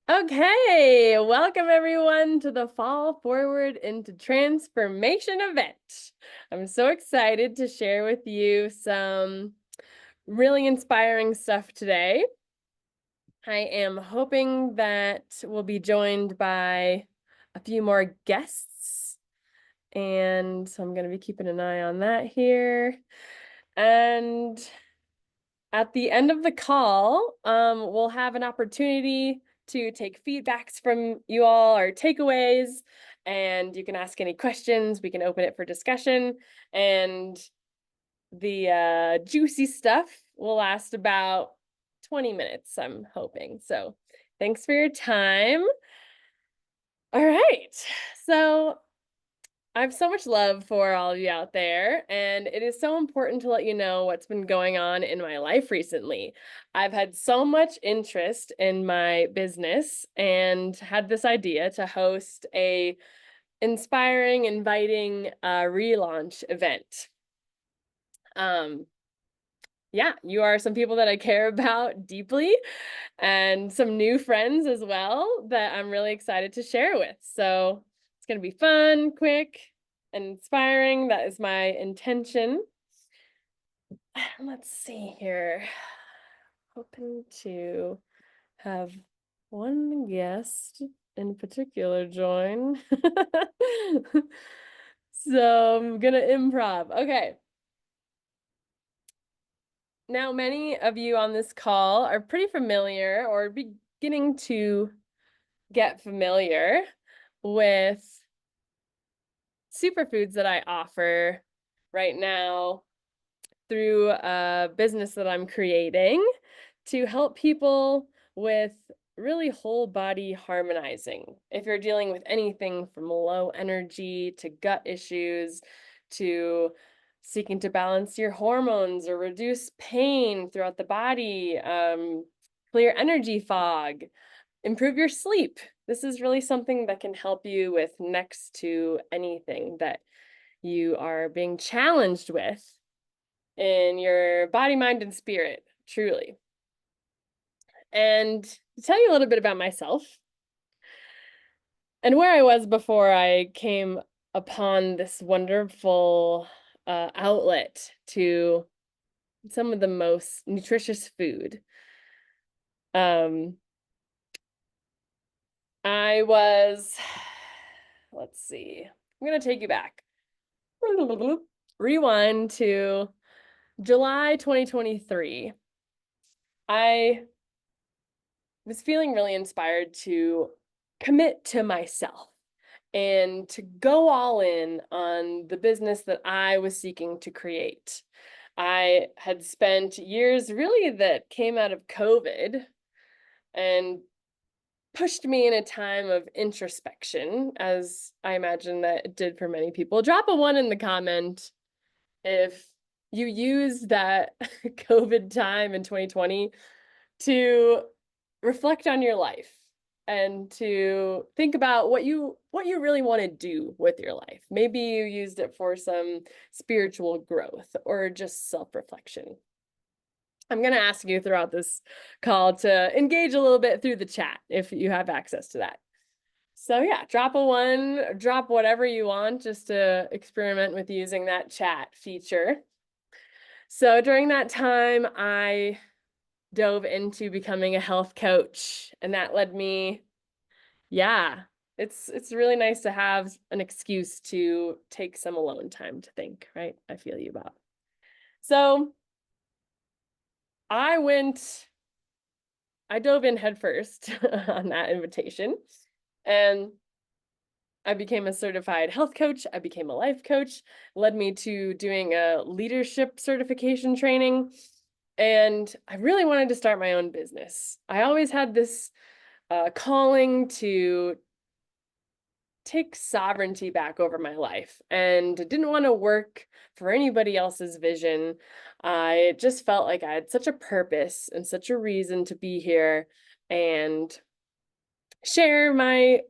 Okay, welcome everyone to the Fall Forward into Transformation event. I'm so excited to share with you some really inspiring stuff today. I am hoping that we'll be joined by a few more guests, and so I'm going to be keeping an eye on that here. And at the end of the call, we'll have an opportunity to take feedbacks from you all or takeaways, and you can ask any questions. We can open it for discussion, and the juicy stuff will last about 20 minutes, I'm hoping. So thanks for your time. All right. So I have so much love for all of you out there, and it is so important to let you know what's been going on in my life recently. I've had so much interest in my business and had this idea to host a inspiring, inviting relaunch event. Yeah, you are some people that I care about deeply and some new friends as well that I'm really excited to share with. So it's going to be fun, quick, and inspiring. That is my intention. Let's see here. Hoping to have one guest in particular join. So I'm going to improv. Okay. Now, many of you on this call are pretty familiar or beginning to get familiar with superfoods that I offer right now through a business that I'm creating to help people with really whole body harmonizing. If you're dealing with anything from low energy to gut issues to seeking to balance your hormones or reduce pain throughout the body, clear energy fog, improve your sleep. This is really something that can help you with next to anything that you are being challenged with in your body, mind, and spirit, truly. And to tell you a little bit about myself and where I was before I came upon this wonderful outlet to some of the most nutritious food. I was, let's see, I'm going to take you back. Rewind to July 2023. I was feeling really inspired to commit to myself and to go all in on the business that I was seeking to create. I had spent years really that came out of COVID and pushed me in a time of introspection, as I imagine that it did for many people. Drop a 1 in the comment if you use that COVID time in 2020 to reflect on your life and to think about what you really want to do with your life. Maybe you used it for some spiritual growth or just self-reflection. I'm going to ask you throughout this call to engage a little bit through the chat if you have access to that. So yeah, drop a 1, drop whatever you want just to experiment with using that chat feature. So during that time, I dove into becoming a health coach, and that led me, yeah, it's really nice to have an excuse to take some alone time to think, right? I feel you about. So I dove in headfirst on that invitation, and I became a certified health coach. I became a life coach, led me to doing a leadership certification training. And I really wanted to start my own business. I always had this calling to take sovereignty back over my life and didn't want to work for anybody else's vision. I just felt like I had such a purpose and such a reason to be here and share my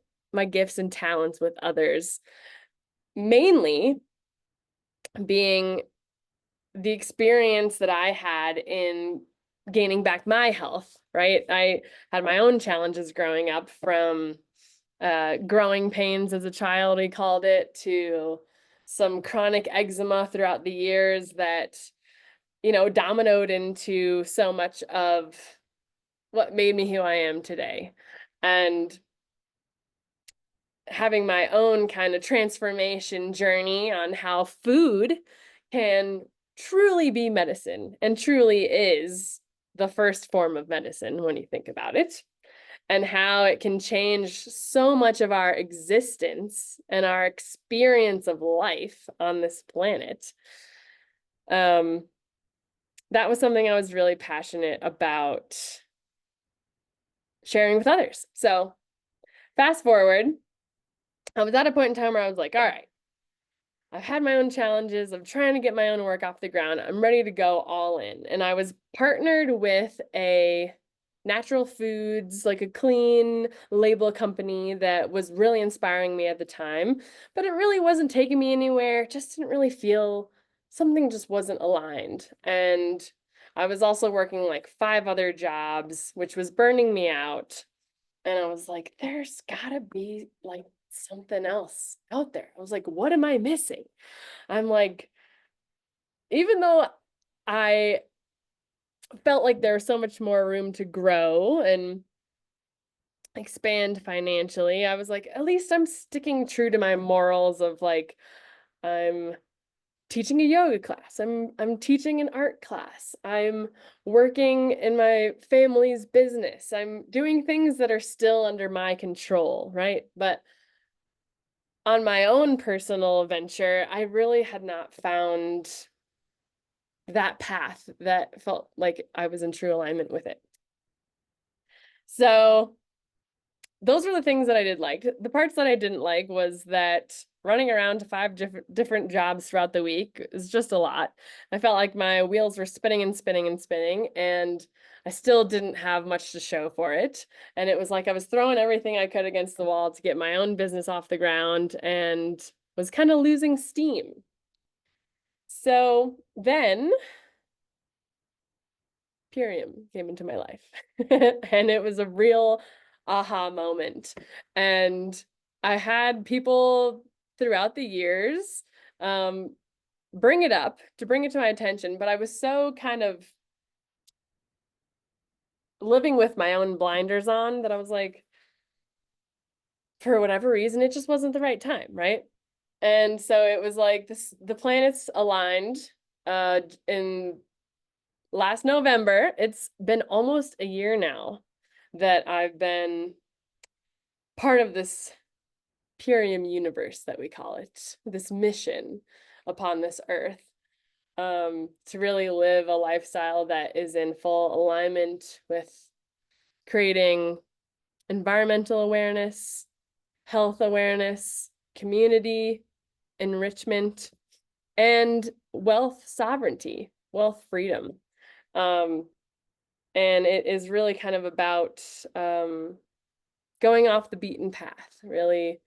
gifts and talents with others, mainly being the experience that I had in gaining back my health, right? I had my own challenges growing up, from growing pains as a child, we called it, to some chronic eczema throughout the years that, dominoed into so much of what made me who I am today. And having my own kind of transformation journey on how food can truly be medicine, and truly is the first form of medicine when you think about it, and how it can change so much of our existence and our experience of life on this planet. That was something I was really passionate about sharing with others. So fast forward, I was at a point in time where I was like, all right, I've had my own challenges of trying to get my own work off the ground. I'm ready to go all in. And I was partnered with a natural foods, like a clean label company that was really inspiring me at the time, but it really wasn't taking me anywhere. It just didn't really feel, something just wasn't aligned. And I was also working like 5 other jobs, which was burning me out. And I was like, there's gotta be like something else out there. I was like, what am I missing? I'm like, even though I felt like there was so much more room to grow and expand financially, I was like, at least I'm sticking true to my morals of like, I'm teaching a yoga class. I'm teaching an art class. I'm working in my family's business. I'm doing things that are still under my control, right? But on my own personal venture, I really had not found that path that felt like I was in true alignment with it. So those were the things that I did like. The parts that I didn't like was that running around to 5 different jobs throughout the week is just a lot. I felt like my wheels were spinning and spinning and spinning, and I still didn't have much to show for it. And it was like I was throwing everything I could against the wall to get my own business off the ground, and was kind of losing steam. So then Purium came into my life. And it was a real aha moment. And I had people throughout the years bring it up, to bring it to my attention, but I was so kind of living with my own blinders on that I was like, for whatever reason, it just wasn't the right time, right? And so it was like the planets aligned in last November. It's been almost a year now that I've been part of this Purium universe that we call it, this mission upon this earth, to really live a lifestyle that is in full alignment with creating environmental awareness, health awareness, community enrichment, and wealth sovereignty, wealth freedom. And it is really kind of about going off the beaten path, really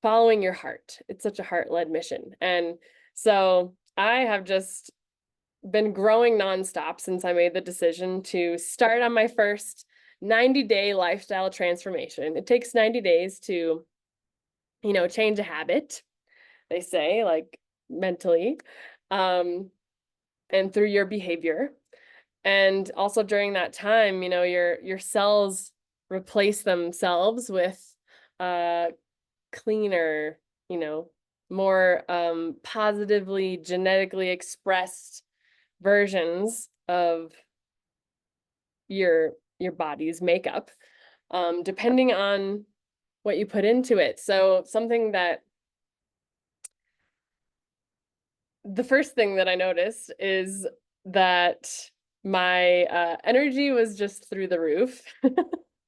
following your heart. It's such a heart-led mission. And so I have just been growing nonstop since I made the decision to start on my first 90-day lifestyle transformation. It takes 90 days to, change a habit, they say, like mentally, and through your behavior. And also during that time, your cells replace themselves with cleaner, more positively genetically expressed versions of your body's makeup, depending on what you put into it. So something that the first thing that I noticed is that my energy was just through the roof.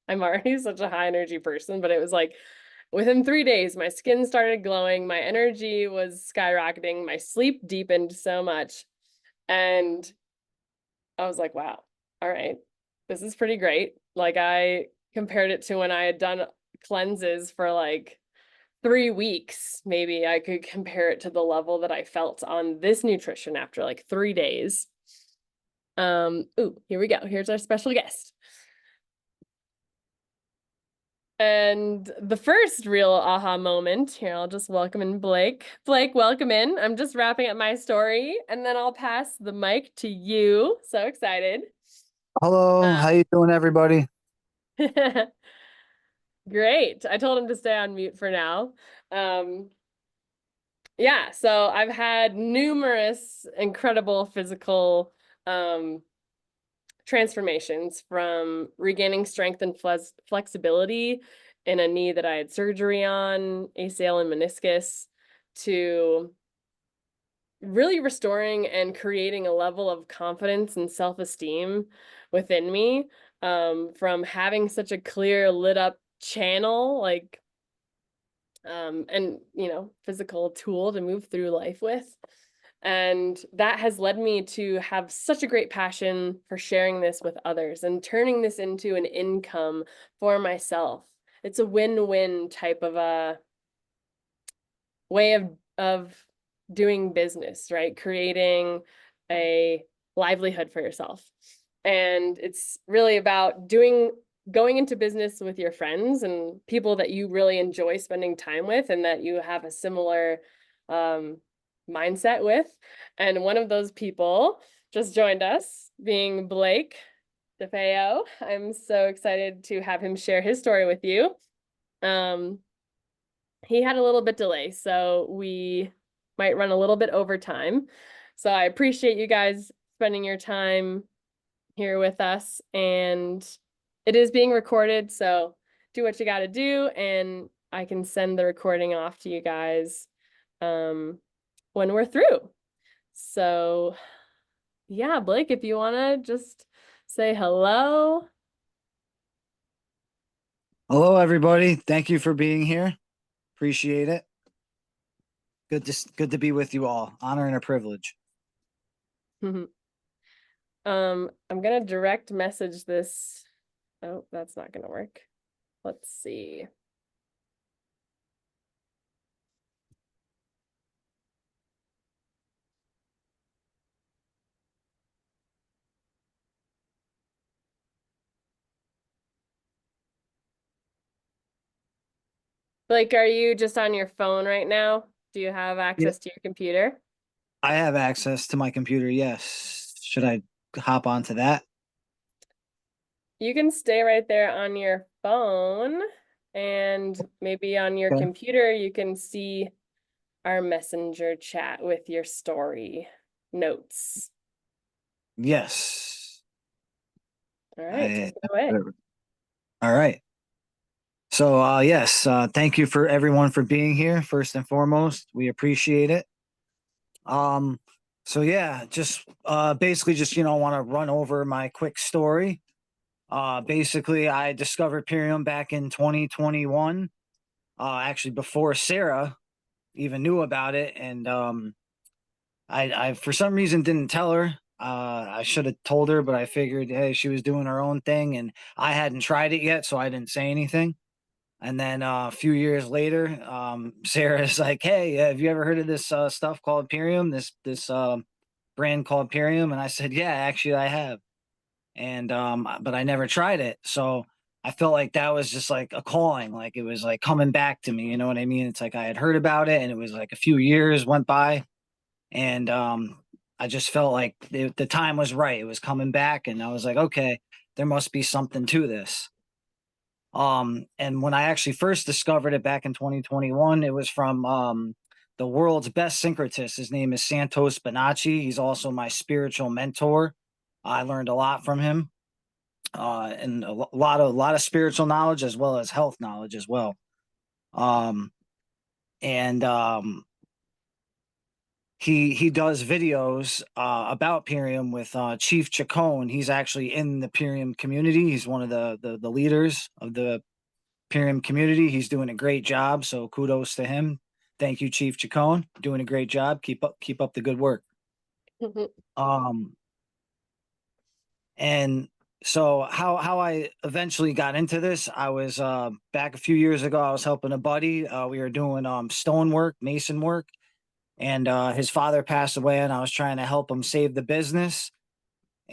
I'm already such a high energy person, but it was like within 3 days, my skin started glowing, my energy was skyrocketing, my sleep deepened so much. And I was like, wow, all right, this is pretty great. Like, I compared it to when I had done cleanses for like 3 weeks. Maybe I could compare it to the level that I felt on this nutrition after like 3 days. Ooh, here we go. Here's our special guest. And the first real aha moment here, I'll just welcome in Blake. Blake, welcome in. I'm just wrapping up my story and then I'll pass the mic to you. So excited. Hello, how you doing, everybody? Great. I told him to stay on mute for now. Um, yeah, so I've had numerous incredible physical transformations, from regaining strength and flexibility in a knee that I had surgery on, ACL and meniscus, to really restoring and creating a level of confidence and self-esteem within me, from having such a clear lit up channel, like and physical tool to move through life with. And that has led me to have such a great passion for sharing this with others and turning this into an income for myself. It's a win-win type of a way of doing business, right? Creating a livelihood for yourself. And it's really about going into business with your friends and people that you really enjoy spending time with and that you have a similar mindset with. And one of those people just joined us, being Blake DeFeo. I'm so excited to have him share his story with you. He had a little bit delay, so we might run a little bit over time. So I appreciate you guys spending your time here with us, and it is being recorded, so do what you got to do, and I can send the recording off to you guys when we're through. So yeah, Blake, if you want to just say hello. Hello, everybody. Thank you for being here. Appreciate it. Good to be with you all. Honor and a privilege. I'm gonna direct message this. Oh, that's not gonna work. Let's see. Blake, are you just on your phone right now? Do you have Yeah, access to your computer? I have access to my computer. Yes. Should I hop onto that? You can stay right there on your phone, and maybe on your Okay. computer you can see our messenger chat with your story notes. Yes. All right, I, take it away. all right. So, yes, thank you for everyone for being here. First and foremost, we appreciate it. Um, so yeah, just basically just want to run over my quick story. Basically, I discovered Pyrium back in 2021. Actually, before Sarah even knew about it, and I for some reason didn't tell her. I should have told her, but I figured, hey, she was doing her own thing, and I hadn't tried it yet, so I didn't say anything. And then a few years later, Sarah's like, "Hey, have you ever heard of this stuff called Pyrium? This brand called Pyrium?" And I said, "Yeah, actually, I have." And but I never tried it. So I felt like that was just like a calling, like it was like coming back to me, you know what I mean? It's like I had heard about it and it was like a few years went by, and I just felt like the time was right. It was coming back, and I was like, okay, there must be something to this. And when I actually first discovered it back in 2021, it was from the world's best syncretist. His name is Santos Bonacci. He's also my spiritual mentor. I learned a lot from him, and a lot of spiritual knowledge as well as health knowledge as well. Um, and he does videos about Pyrium with Chief Chacon. He's actually in the Pyrium community. He's one of the leaders of the Pyrium community. He's doing a great job. So kudos to him. Thank you, Chief Chacon. Doing a great job. Keep up the good work. Um, and so how I eventually got into this, I was back a few years ago. I was helping a buddy. We were doing stonework, mason work, and his father passed away, and I was trying to help him save the business.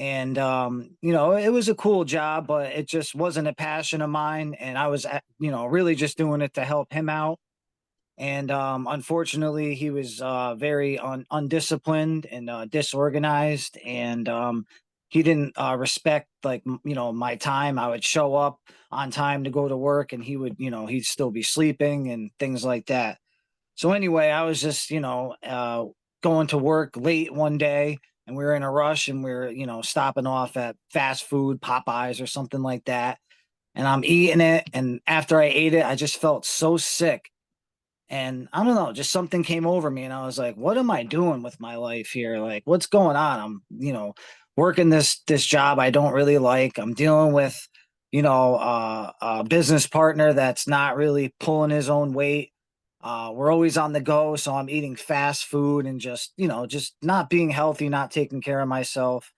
And you know, it was a cool job, but it just wasn't a passion of mine, and I was you know, really just doing it to help him out. And unfortunately, he was very undisciplined and disorganized, and he didn't respect, like, you know, my time. I would show up on time to go to work, and he would, you know, he'd still be sleeping and things like that. So anyway, I was just, you know, going to work late one day, and we were in a rush, and we were, you know, stopping off at fast food, Popeyes or something like that. And I'm eating it, and after I ate it, I just felt so sick, and I don't know, just something came over me, and I was like, what am I doing with my life here? Like, what's going on? I'm, you know, working this job I don't really like. I'm dealing with, you know, a business partner that's not really pulling his own weight. We're always on the go, so I'm eating fast food and just, you know, just not being healthy, not taking care of myself.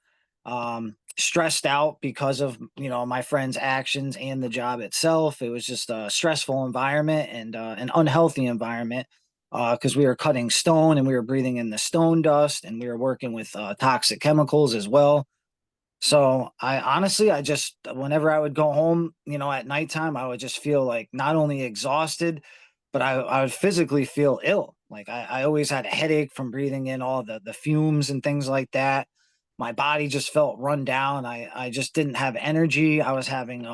Stressed out because of, you know, my friend's actions and the job itself. It was just a stressful environment, and an unhealthy environment, because we were cutting stone and we were breathing in the stone dust, and we were working with toxic chemicals as well. So I honestly, I just, whenever I would go home, you know, at nighttime, I would just feel like not only exhausted, but I would physically feel ill. Like I always had a headache from breathing in all the fumes and things like that. My body just felt run down. I just didn't have energy. I was having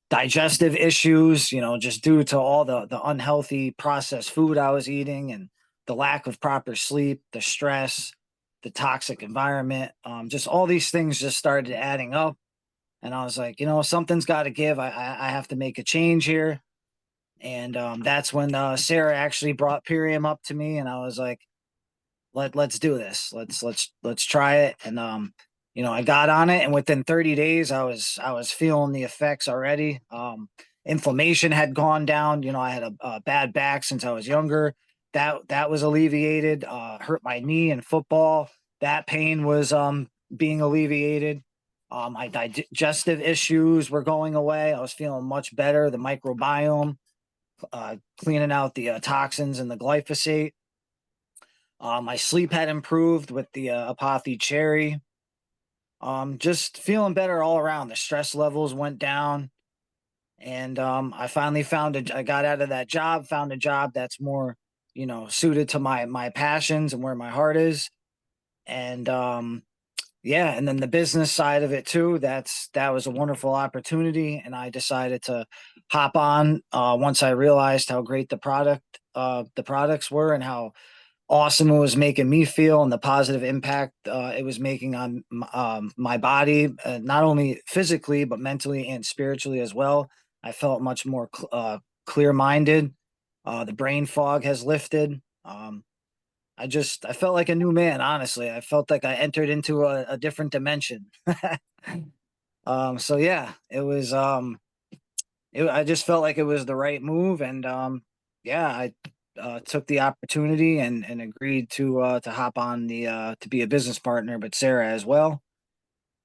digestive issues, you know, just due to all the unhealthy processed food I was eating, and the lack of proper sleep, the stress, the toxic environment. Just all these things just started adding up, and I was like, you know, something's got to give. I have to make a change here. And that's when Sarah actually brought Purium up to me, and I was like, let's do this. Let's try it. And you know, I got on it, and within 30 days I was feeling the effects already. Inflammation had gone down. You know, I had a bad back since I was younger. That was alleviated. Hurt my knee in football. That pain was being alleviated. My digestive issues were going away. I was feeling much better. The microbiome, cleaning out the toxins and the glyphosate. My sleep had improved with the Apothe cherry. Just feeling better all around. The stress levels went down, and I finally found I got out of that job, found a job that's more, you know, suited to my passions and where my heart is. And yeah, and then the business side of it too. That was a wonderful opportunity, and I decided to hop on once I realized how great the products were, and how awesome it was making me feel, and the positive impact it was making on my body, not only physically but mentally and spiritually as well. I felt much more clear minded. The brain fog has lifted. I felt like a new man. Honestly, I felt like I entered into a different dimension. So yeah, I just felt like it was the right move, and yeah, I took the opportunity, and agreed to hop on the to be a business partner with Sarah as well.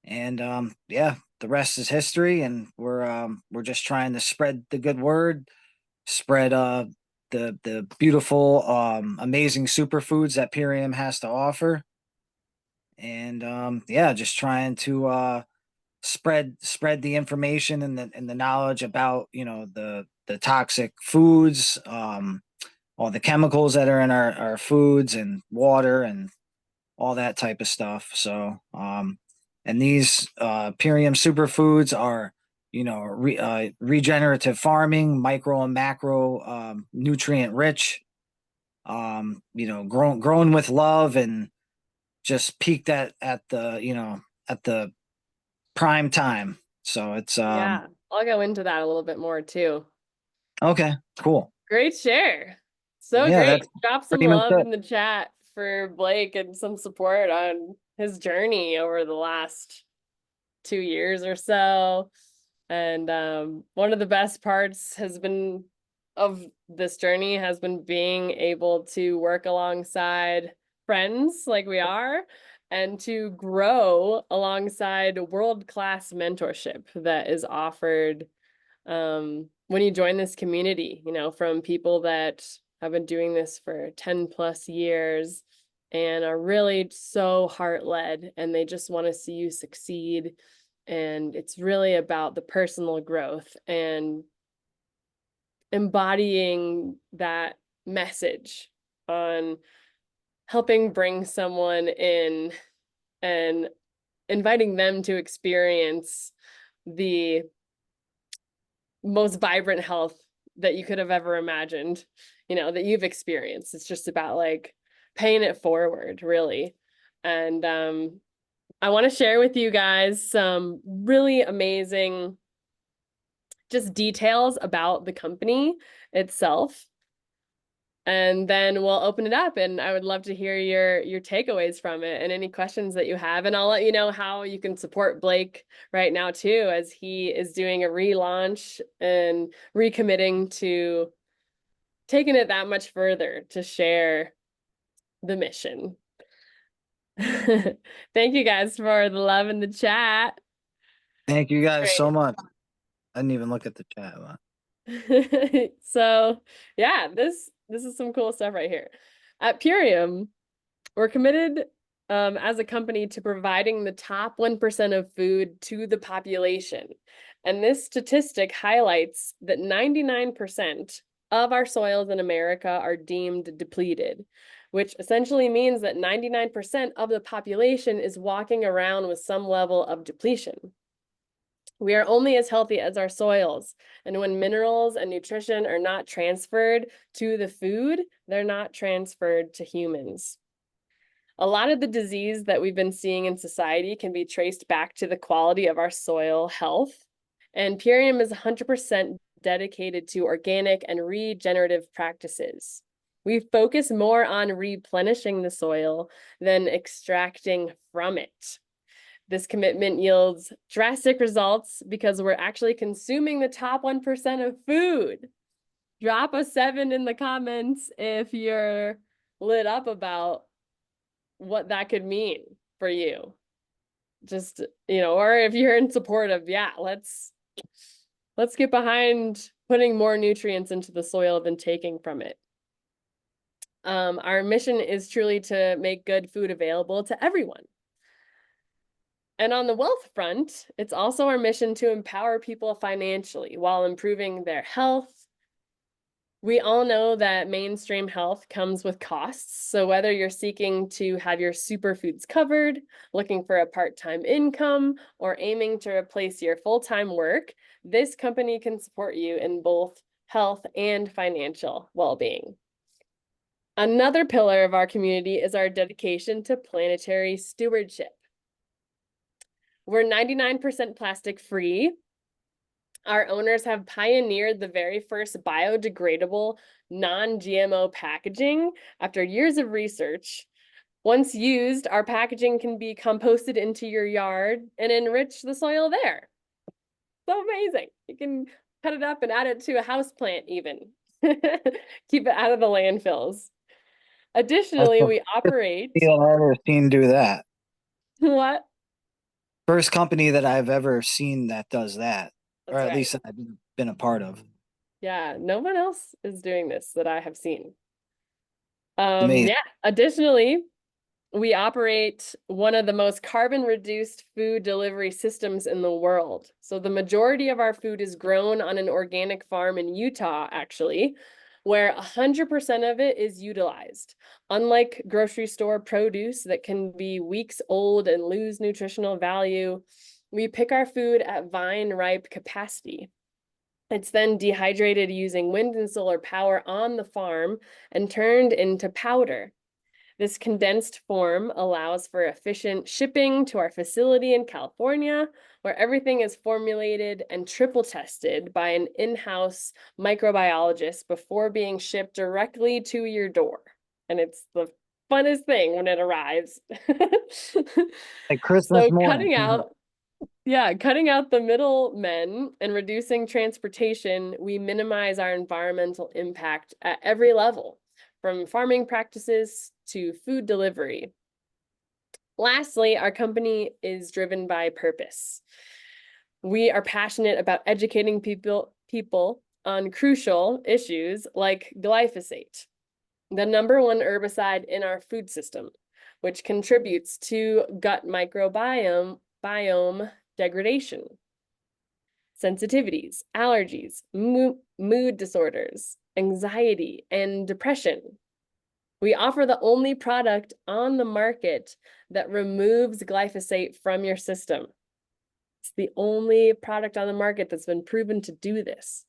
And yeah, the rest is history, and we're just trying to spread the good word, spread the beautiful, amazing superfoods that Purium has to offer, and yeah, just trying to spread the information and the knowledge about, you know, the toxic foods, all the chemicals that are in our foods and water and all that type of stuff. So and these Purium superfoods are, you know, regenerative farming, micro and macro, nutrient rich, you know, grown with love, and just peaked at the, you know, at the prime time. So it's Yeah, I'll go into that a little bit more too. okay, cool. Great share. So Yeah, great. that's Drop some pretty much love it. in the chat for Blake and some support on his journey over the last 2 years or so. And one of the best parts has been of this journey has been being able to work alongside friends like we are, and to grow alongside world-class mentorship that is offered when you join this community, you know, from people that have been doing this for 10 plus years, and are really so heart-led, and they just want to see you succeed. And it's really about the personal growth and embodying that message on helping bring someone in and inviting them to experience the most vibrant health that you could have ever imagined, that you've experienced. It's just about like paying it forward, really. And I want to share with you guys some really amazing just details about the company itself. And then we'll open it up, and I would love to hear your takeaways from it and any questions that you have. And I'll let you know how you can support Blake right now too, as he is doing a relaunch and recommitting to taking it that much further to share the mission. Thank you guys for the love in the chat. Thank you guys Great. so much. I didn't even look at the chat. So yeah, this is some cool stuff right here. At Purium, we're committed as a company to providing the top 1% of food to the population. And this statistic highlights that 99% of our soils in America are deemed depleted, which essentially means that 99% of the population is walking around with some level of depletion. We are only as healthy as our soils, and when minerals and nutrition are not transferred to the food, they're not transferred to humans. A lot of the disease that we've been seeing in society can be traced back to the quality of our soil health, and Purium is 100% dedicated to organic and regenerative practices. We focus more on replenishing the soil than extracting from it. This commitment yields drastic results because we're actually consuming the top 1% of food. Drop a 7 in the comments if you're lit up about what that could mean for you. Just, or if you're in support of, yeah, let's get behind putting more nutrients into the soil than taking from it. Our mission is truly to make good food available to everyone. And on the wealth front, it's also our mission to empower people financially while improving their health. We all know that mainstream health comes with costs. So whether you're seeking to have your superfoods covered, looking for a part-time income, or aiming to replace your full-time work, this company can support you in both health and financial well-being. Another pillar of our community is our dedication to planetary stewardship. We're 99% plastic free. Our owners have pioneered the very first biodegradable, non-GMO packaging after years of research. Once used, our packaging can be composted into your yard and enrich the soil there. So amazing. You can cut it up and add it to a house plant even. Keep it out of the landfills. That's Additionally, the we operate. first company I've ever seen do that. What? First company that I've ever seen that does that, or That's at right. least I've been a part of. Yeah, no one else is doing this that I have seen. Amazing. Yeah, additionally, we operate one of the most carbon reduced food delivery systems in the world. So the majority of our food is grown on an organic farm in Utah, actually, where 100% of it is utilized. Unlike grocery store produce that can be weeks old and lose nutritional value, we pick our food at vine ripe capacity. It's then dehydrated using wind and solar power on the farm and turned into powder. This condensed form allows for efficient shipping to our facility in California, where everything is formulated and triple tested by an in-house microbiologist before being shipped directly to your door. And it's the funnest thing when it arrives. Like Christmas So morning. cutting out the middlemen and reducing transportation, we minimize our environmental impact at every level, from farming practices to food delivery. Lastly, our company is driven by purpose. We are passionate about educating people on crucial issues like glyphosate. the #1 herbicide in our food system, which contributes to gut microbiome degradation, sensitivities, allergies, mood disorders, anxiety, and depression. We offer the only product on the market that removes glyphosate from your system. It's the only product on the market that's been proven to do this.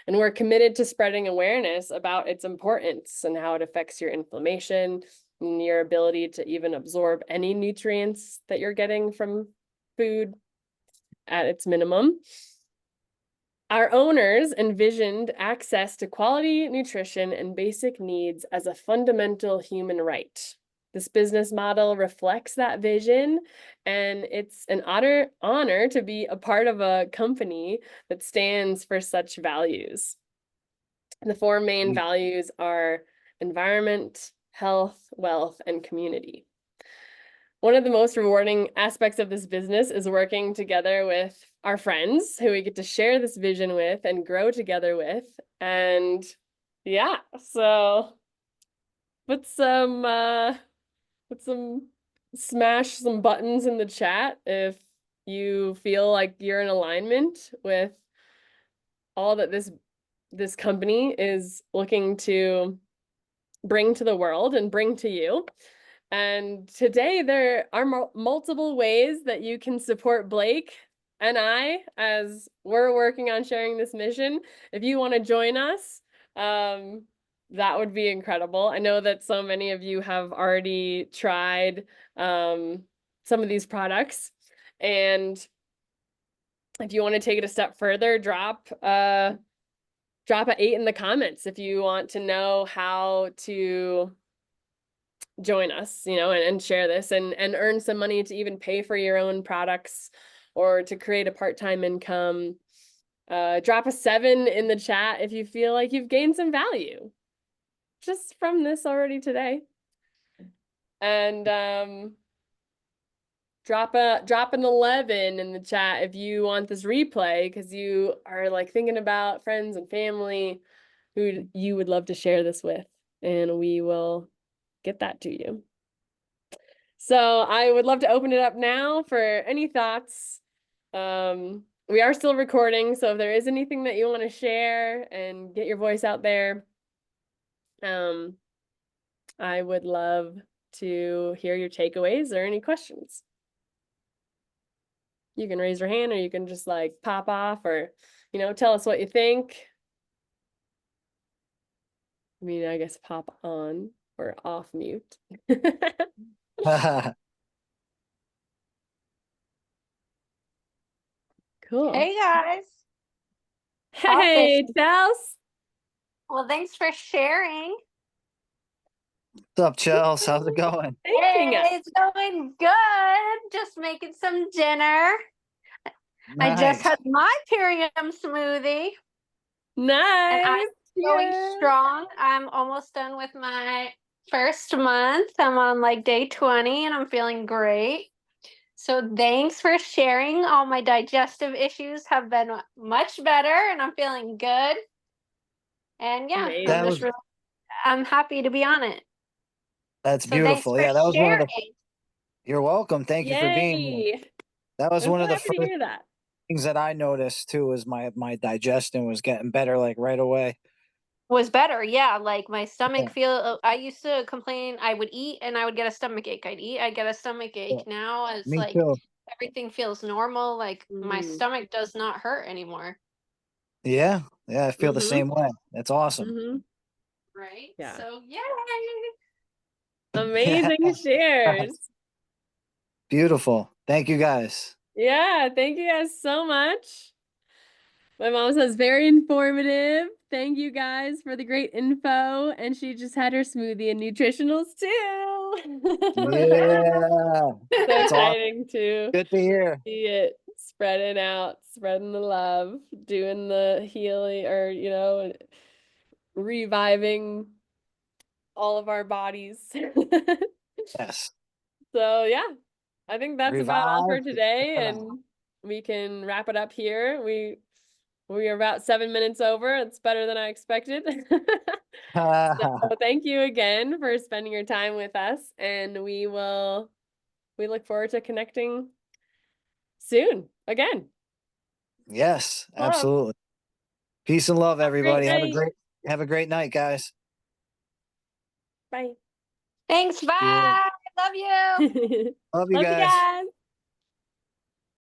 And we're committed to spreading awareness about its importance and how it affects your inflammation and your ability to even absorb any nutrients that you're getting from food at its minimum. Our owners envisioned access to quality nutrition and basic needs as a fundamental human right. This business model reflects that vision, and it's an honor to be a part of a company that stands for such values. The 4 main values are environment, health, wealth, and community. One of the most rewarding aspects of this business is working together with our friends who we get to share this vision with and grow together with. And yeah, so put some smash some buttons in the chat if you feel like you're in alignment with all that this company is looking to bring to the world and bring to you. And today there are multiple ways that you can support Blake and I as we're working on sharing this mission. If you want to join us, that would be incredible. I know that so many of you have already tried some of these products. And if you want to take it a step further, drop a 8 in the comments if you want to know how to join us, and share this and earn some money to even pay for your own products or to create a part-time income. Drop a 7 in the chat if you feel like you've gained some value just from this already today. And drop an 11 in the chat if you want this replay because you are like thinking about friends and family who you would love to share this with, and we will get that to you. So I would love to open it up now for any thoughts. We are still recording, so if there is anything that you want to share and get your voice out there, I would love to hear your takeaways or any questions. You can raise your hand or you can just like pop off or, tell us what you think. I mean, I guess pop on or off mute. Cool. Hey guys. Hey, Chels. Well, thanks for sharing. What's up, Chels? How's it going? Hey, it's going good. Just making some dinner. I just had my Pyrium smoothie. Nice. And I'm going strong. I'm almost done with my first month. I'm on like day 20 and I'm feeling great. So thanks for sharing. All my digestive issues have been much better and I'm feeling good. And yeah, I'm happy to be on it. That's beautiful. Yeah, that was sharing. one of the. You're welcome. Thank you for being here. That was one of the first things that I noticed too. Was my digestion was getting better like right away. Was better, yeah. Like my stomach I used to complain. I would eat and I would get a stomach ache. I'd get a stomach ache. Now it's Me like too. everything feels normal. Like my stomach does not hurt anymore. Yeah, I feel the same way. That's awesome. Right? Yeah. So yay! Amazing shares. Beautiful. Thank you guys. Yeah, thank you guys so much. My mom says very informative. Thank you guys for the great info. And she just had her smoothie and nutritionals too. Yeah. So exciting too. Good to hear. See it spreading out, spreading the love, doing the healing or, reviving all of our bodies. Yes. So yeah, I think that's about all for today, and we can wrap it up here. We are about 7 minutes over. It's better than I expected. So thank you again for spending your time with us, and we look forward to connecting soon again. Yes, Love. absolutely. Peace and love, Have a great everybody. night. Have a great night, guys. Bye. Thanks. Bye. Yeah. Love you. Love you Love you guys. guys.